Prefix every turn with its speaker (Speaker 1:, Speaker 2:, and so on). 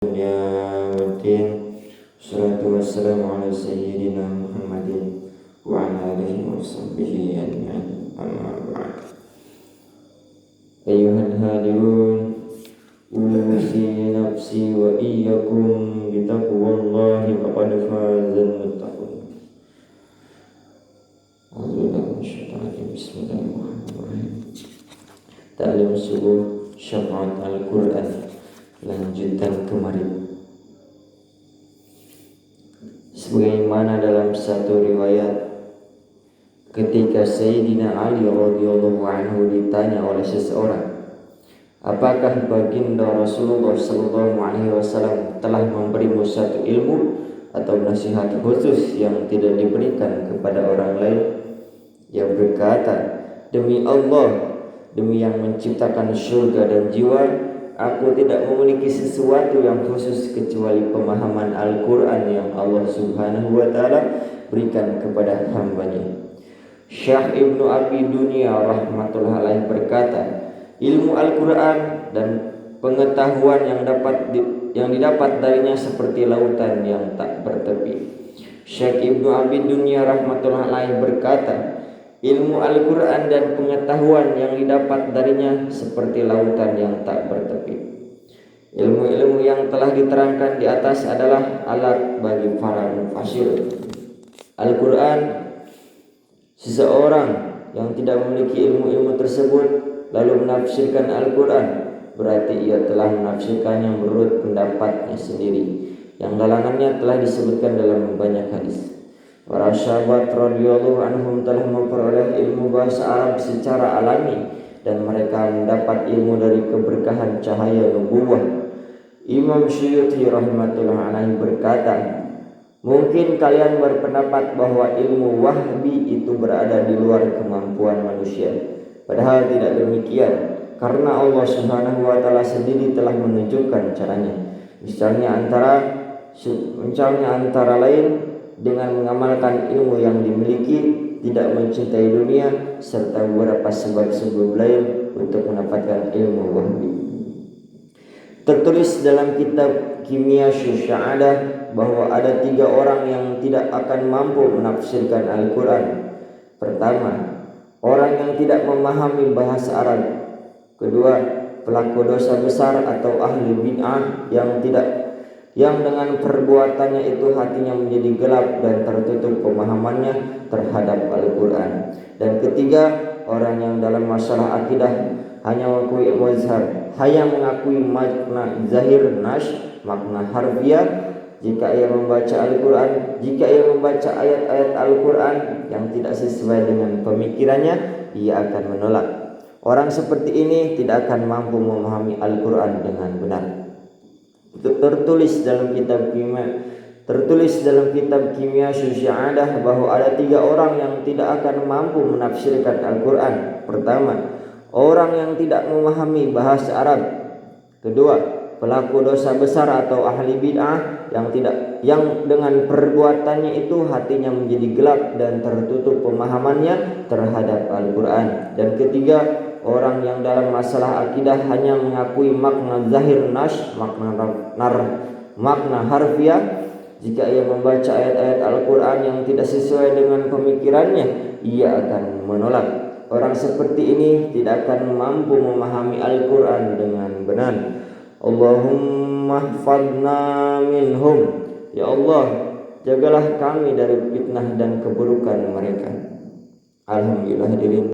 Speaker 1: Yauddin. Wassalatu wassalamu ala sayyidina Muhammadin wa ala alihi wa sahbihi ajma'in. Amma ba'd. Ayyuhal hadirun, usi nafsi wa iyyakum bitaqwallahi faqad fazal muttaqun. Bismillahirrahmanirrahim. Ta'lim subuh syafaat Al-Quran, lanjutan kemarin. Sebagaimana dalam satu riwayat, ketika Sayyidina Ali radhiyallahu anhu ditanya oleh seseorang, apakah baginda Rasulullah sallallahu alaihi wasallam telah memberimu satu ilmu atau nasihat khusus yang tidak diberikan kepada orang lain? Dia berkata, demi Allah, demi yang menciptakan surga dan jiwa, aku tidak memiliki sesuatu yang khusus kecuali pemahaman Al-Quran yang Allah Subhanahu wa ta'ala berikan kepada hambanya. Syekh Ibnu Abi Dunya rahmatullah alaih berkata, ilmu Al-Quran dan pengetahuan yang didapat darinya seperti lautan yang tak bertepi. Syekh Ibnu Abi Dunya rahmatullah alaih berkata, ilmu Al-Quran dan pengetahuan yang didapat darinya seperti lautan yang tak bertepi. Ilmu-ilmu yang telah diterangkan di atas adalah alat bagi para mufassir. Al-Quran, seseorang yang tidak memiliki ilmu-ilmu tersebut lalu menafsirkan Al-Quran, berarti ia telah menafsirkannya menurut pendapatnya sendiri, yang dalangannya telah disebutkan dalam banyak hadis. Para sahabat radhiyallahu anhum telah memperoleh ilmu bahasa Arab secara alami dan mereka mendapat ilmu dari keberkahan cahaya nubuwah. Imam Syuuti rahmatullah alaihi berkata, mungkin kalian berpendapat bahwa ilmu wahbi itu berada di luar kemampuan manusia. Padahal tidak demikian, karena Allah Subhanahu wa ta'ala sendiri telah menunjukkan caranya. Misalnya antara lain dengan mengamalkan ilmu yang dimiliki, tidak mencintai dunia, serta beberapa sebab-sebab lain untuk mendapatkan ilmu wahbi. Tertulis dalam kitab Kimia Syu'adah bahwa ada 3 orang yang tidak akan mampu menafsirkan Al-Quran. Pertama, orang yang tidak memahami bahasa Arab. Kedua, pelaku dosa besar atau ahli bid'ah yang dengan perbuatannya itu hatinya menjadi gelap dan tertutup pemahamannya terhadap Al-Quran. Dan ketiga, orang yang dalam masalah akidah hanya mengakui mazhab, hanya mengakui makna zahir nas, makna harfiah. Jika ia membaca Al-Quran, jika ia membaca ayat-ayat Al-Quran yang tidak sesuai dengan pemikirannya, ia akan menolak. Orang seperti ini tidak akan mampu memahami Al-Quran dengan benar. Tertulis dalam kitab Kimia Syu'adah bahwa ada 3 orang yang tidak akan mampu menafsirkan Al-Quran. Pertama, orang yang tidak memahami bahasa Arab. Kedua, pelaku dosa besar atau ahli bid'ah yang dengan perbuatannya itu hatinya menjadi gelap dan tertutup pemahamannya terhadap Al-Quran. Dan ketiga, orang yang dalam masalah akidah hanya mengakui makna zahir nas, makna harfiah. Jika ia membaca ayat-ayat Al-Quran yang tidak sesuai dengan pemikirannya, ia akan menolak. Orang seperti ini tidak akan mampu memahami Al-Quran dengan benar. Allahumma hfadna minhum. Ya Allah, jagalah kami dari fitnah dan keburukan mereka. Alhamdulillah hadirin.